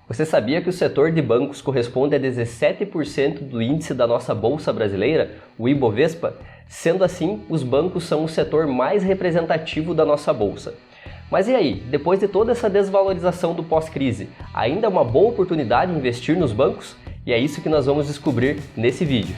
Você sabia que o setor de bancos corresponde a 17% do índice da nossa Bolsa Brasileira, o Ibovespa? Sendo assim, os bancos são o setor mais representativo da nossa Bolsa. Mas e aí, depois de toda essa desvalorização do pós-crise, ainda é uma boa oportunidade investir nos bancos? E é isso que nós vamos descobrir nesse vídeo.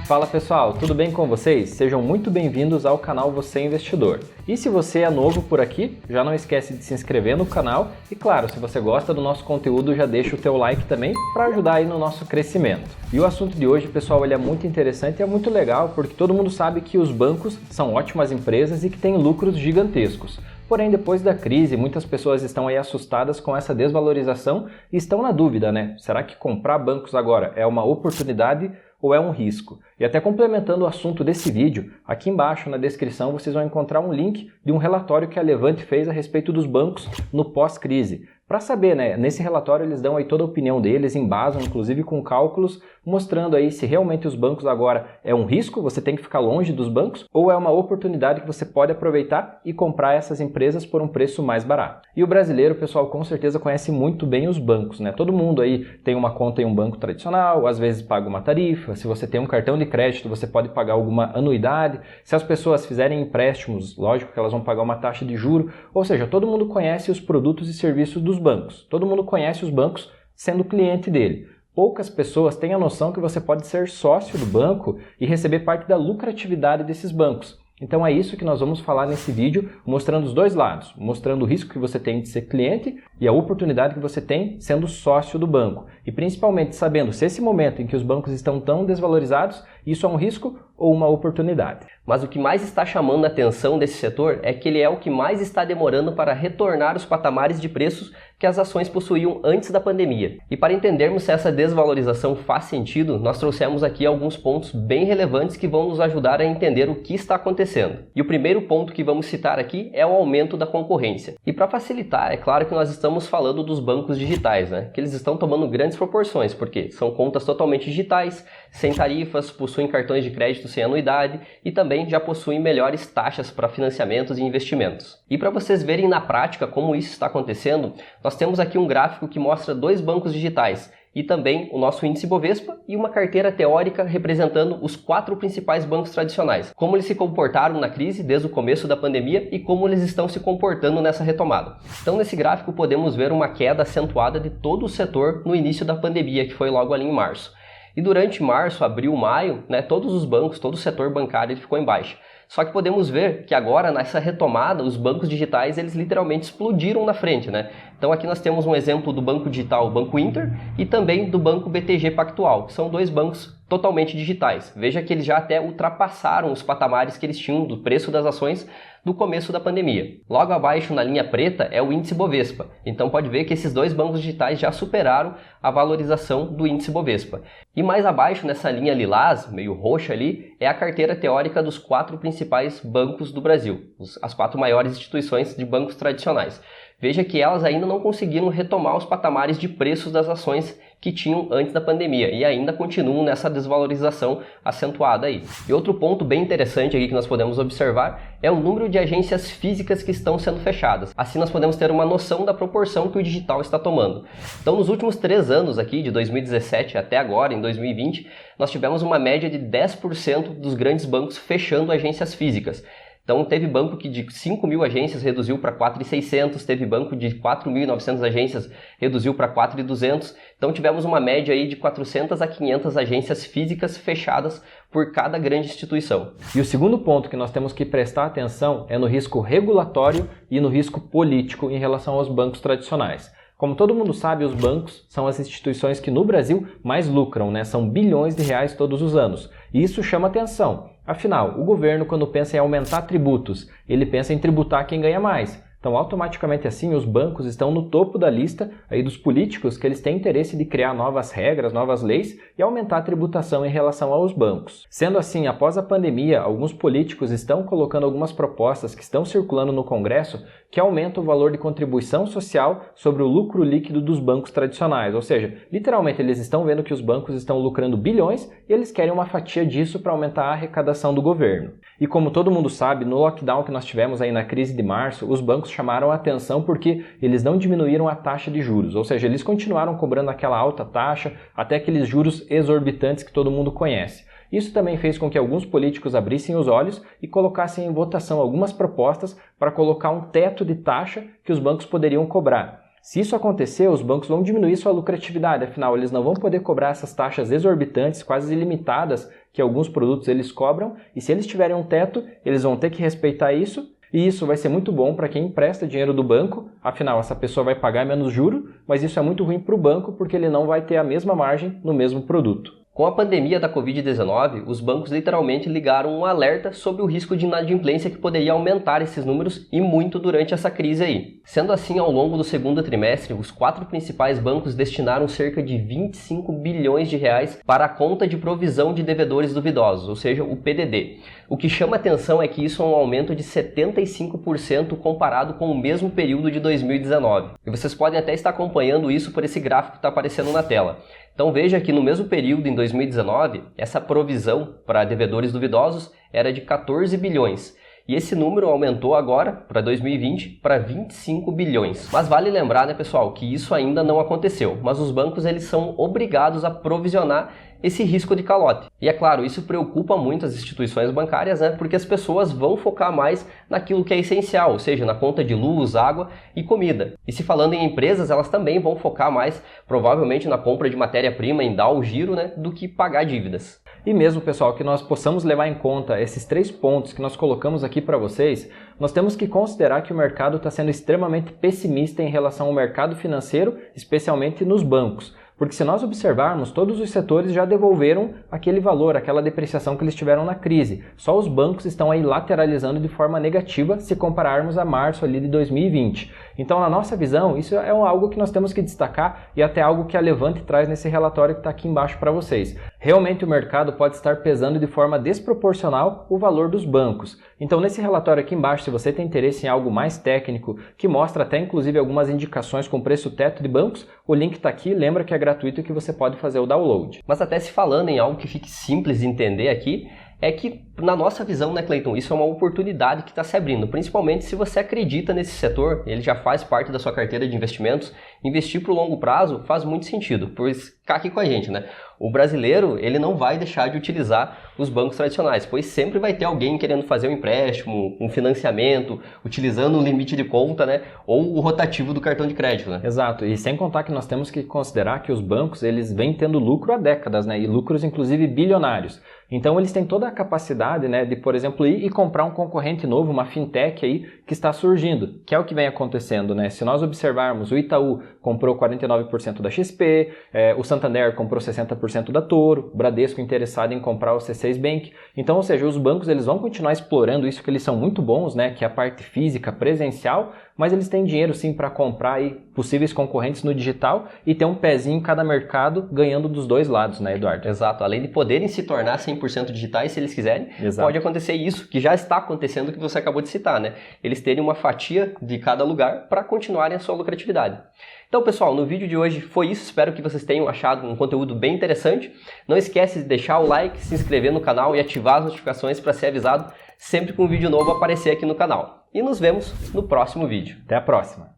Fala pessoal, tudo bem com vocês? Sejam muito bem-vindos ao canal Você Investidor. E se você é novo por aqui, já não esquece de se inscrever no canal e claro, se você gosta do nosso conteúdo, já deixa o teu like também para ajudar aí no nosso crescimento. E o assunto de hoje, pessoal, ele é muito interessante e é muito legal porque todo mundo sabe que os bancos são ótimas empresas e que têm lucros gigantescos. Porém, depois da crise, muitas pessoas estão aí assustadas com essa desvalorização e estão na dúvida, né? Será que comprar bancos agora é uma oportunidade ou é um risco? E até complementando o assunto desse vídeo, aqui embaixo na descrição vocês vão encontrar um link de um relatório que a Levante fez a respeito dos bancos no pós-crise. Para saber, né, nesse relatório eles dão aí toda a opinião deles, embasam inclusive com cálculos, mostrando aí se realmente os bancos agora é um risco, você tem que ficar longe dos bancos, ou é uma oportunidade que você pode aproveitar e comprar essas empresas por um preço mais barato. E o brasileiro, pessoal, com certeza conhece muito bem os bancos, né? Todo mundo aí tem uma conta em um banco tradicional, às vezes paga uma tarifa, se você tem um cartão de crédito, você pode pagar alguma anuidade, se as pessoas fizerem empréstimos, lógico que elas vão pagar uma taxa de juro, ou seja, todo mundo conhece os produtos e serviços dos bancos, todo mundo conhece os bancos sendo cliente dele. Poucas pessoas têm a noção que você pode ser sócio do banco e receber parte da lucratividade desses bancos. Então é isso que nós vamos falar nesse vídeo, mostrando os dois lados, mostrando o risco que você tem de ser cliente e a oportunidade que você tem sendo sócio do banco. E principalmente sabendo se esse momento em que os bancos estão tão desvalorizados, isso é um risco ou uma oportunidade. Mas o que mais está chamando a atenção desse setor é que ele é o que mais está demorando para retornar os patamares de preços que as ações possuíam antes da pandemia. E para entendermos se essa desvalorização faz sentido, nós trouxemos aqui alguns pontos bem relevantes que vão nos ajudar a entender o que está acontecendo. E o primeiro ponto que vamos citar aqui é o aumento da concorrência. E para facilitar, é claro que nós estamos falando dos bancos digitais, né? Que eles estão tomando grandes proporções, porque são contas totalmente digitais, sem tarifas, possuem cartões de crédito sem anuidade e também já possuem melhores taxas para financiamentos e investimentos. E para vocês verem na prática como isso está acontecendo, nós temos aqui um gráfico que mostra dois bancos digitais e também o nosso índice Bovespa e uma carteira teórica representando os 4 principais bancos tradicionais. Como eles se comportaram na crise desde o começo da pandemia e como eles estão se comportando nessa retomada. Então nesse gráfico podemos ver uma queda acentuada de todo o setor no início da pandemia, que foi logo ali em março. E durante março, abril, maio, né, todos os bancos, todo o setor bancário ele ficou em baixa. Só que podemos ver que agora, nessa retomada, os bancos digitais, eles literalmente explodiram na frente, né? Então aqui nós temos um exemplo do banco digital, o Banco Inter, e também do banco BTG Pactual, que são dois bancos totalmente digitais. Veja que eles já até ultrapassaram os patamares que eles tinham do preço das ações do começo da pandemia. Logo abaixo, na linha preta, é o índice Bovespa. Então pode ver que esses dois bancos digitais já superaram a valorização do índice Bovespa. E mais abaixo, nessa linha lilás, meio roxa ali, é a carteira teórica dos 4 principais bancos do Brasil, as 4 maiores instituições de bancos tradicionais. Veja que elas ainda não conseguiram retomar os patamares de preços das ações que tinham antes da pandemia e ainda continuam nessa desvalorização acentuada aí. E outro ponto bem interessante aqui que nós podemos observar é o número de agências físicas que estão sendo fechadas. Assim nós podemos ter uma noção da proporção que o digital está tomando. Então nos últimos 3 anos aqui, de 2017 até agora, em 2020, nós tivemos uma média de 10% dos grandes bancos fechando agências físicas. Então teve banco que de 5.000 agências reduziu para 4.600, teve banco de 4.900 agências reduziu para 4.200. Então tivemos uma média aí de 400 a 500 agências físicas fechadas por cada grande instituição. E o segundo ponto que nós temos que prestar atenção é no risco regulatório e no risco político em relação aos bancos tradicionais. Como todo mundo sabe, os bancos são as instituições que no Brasil mais lucram, né? São bilhões de reais todos os anos. E isso chama atenção. Afinal, o governo, quando pensa em aumentar tributos, ele pensa em tributar quem ganha mais. Então, automaticamente assim, os bancos estão no topo da lista aí dos políticos que eles têm interesse de criar novas regras, novas leis e aumentar a tributação em relação aos bancos. Sendo assim, após a pandemia, alguns políticos estão colocando algumas propostas que estão circulando no Congresso que aumentam o valor de contribuição social sobre o lucro líquido dos bancos tradicionais. Ou seja, literalmente eles estão vendo que os bancos estão lucrando bilhões e eles querem uma fatia disso para aumentar a arrecadação do governo. E como todo mundo sabe, no lockdown que nós tivemos aí na crise de março, os bancos chamaram a atenção porque eles não diminuíram a taxa de juros, ou seja, eles continuaram cobrando aquela alta taxa, até aqueles juros exorbitantes que todo mundo conhece. Isso também fez com que alguns políticos abrissem os olhos e colocassem em votação algumas propostas para colocar um teto de taxa que os bancos poderiam cobrar. Se isso acontecer, os bancos vão diminuir sua lucratividade, afinal eles não vão poder cobrar essas taxas exorbitantes, quase ilimitadas, que alguns produtos eles cobram, e se eles tiverem um teto, eles vão ter que respeitar isso, e isso vai ser muito bom para quem empresta dinheiro do banco, afinal essa pessoa vai pagar menos juro, mas isso é muito ruim para o banco porque ele não vai ter a mesma margem no mesmo produto. Com a pandemia da Covid-19, os bancos literalmente ligaram um alerta sobre o risco de inadimplência que poderia aumentar esses números e muito durante essa crise aí. Sendo assim, ao longo do segundo trimestre, os 4 principais bancos destinaram cerca de 25 bilhões de reais para a conta de provisão de devedores duvidosos, ou seja, o PDD. O que chama atenção é que isso é um aumento de 75% comparado com o mesmo período de 2019. E vocês podem até estar acompanhando isso por esse gráfico que está aparecendo na tela. Então veja que no mesmo período, em 2019, essa provisão para devedores duvidosos era de 14 bilhões. E esse número aumentou agora, para 2020, para 25 bilhões. Mas vale lembrar, né, pessoal, que isso ainda não aconteceu. Mas os bancos eles são obrigados a provisionar esse risco de calote. E é claro, isso preocupa muito as instituições bancárias, né, porque as pessoas vão focar mais naquilo que é essencial, ou seja, na conta de luz, água e comida. E se falando em empresas, elas também vão focar mais, provavelmente, na compra de matéria-prima, em dar o giro, né, do que pagar dívidas. E mesmo, pessoal, que nós possamos levar em conta esses 3 pontos que nós colocamos aqui para vocês, nós temos que considerar que o mercado está sendo extremamente pessimista em relação ao mercado financeiro, especialmente nos bancos. Porque se nós observarmos, todos os setores já devolveram aquele valor, aquela depreciação que eles tiveram na crise. Só os bancos estão aí lateralizando de forma negativa se compararmos a março ali de 2020. Então, na nossa visão, isso é algo que nós temos que destacar e até algo que a Levante traz nesse relatório que está aqui embaixo para vocês. Realmente o mercado pode estar pesando de forma desproporcional o valor dos bancos. Então, nesse relatório aqui embaixo, se você tem interesse em algo mais técnico, que mostra até inclusive algumas indicações com preço teto de bancos, o link está aqui, lembra que é gratuito e que você pode fazer o download. Mas até se falando em algo que fique simples de entender aqui, é que na nossa visão, né, Cleiton, isso é uma oportunidade que está se abrindo, principalmente se você acredita nesse setor, ele já faz parte da sua carteira de investimentos, investir para o longo prazo faz muito sentido, pois ficar aqui com a gente, né? O brasileiro, ele não vai deixar de utilizar os bancos tradicionais, pois sempre vai ter alguém querendo fazer um empréstimo, um financiamento, utilizando um limite de conta, né, ou o rotativo do cartão de crédito, né? Exato, e sem contar que nós temos que considerar que os bancos, eles vêm tendo lucro há décadas, né, e lucros inclusive bilionários. Então eles têm toda a capacidade, né, de, por exemplo, ir e comprar um concorrente novo, uma fintech aí que está surgindo, que é o que vem acontecendo, né? Se nós observarmos, o Itaú comprou 49% da XP, o Santander comprou 60% da Toro, o Bradesco interessado em comprar o C6 Bank. Então, ou seja, os bancos eles vão continuar explorando isso que eles são muito bons, né, que é a parte física, presencial, mas eles têm dinheiro sim para comprar aí possíveis concorrentes no digital e ter um pezinho em cada mercado ganhando dos dois lados, né, Eduardo? Exato, além de poderem se tornar 100% digitais se eles quiserem, Exato. Pode acontecer isso, que já está acontecendo, que você acabou de citar, né? Eles terem uma fatia de cada lugar para continuarem a sua lucratividade. Então, pessoal, no vídeo de hoje foi isso. Espero que vocês tenham achado um conteúdo bem interessante. Não esquece de deixar o like, se inscrever no canal e ativar as notificações para ser avisado sempre que um vídeo novo aparecer aqui no canal. E nos vemos no próximo vídeo. Até a próxima!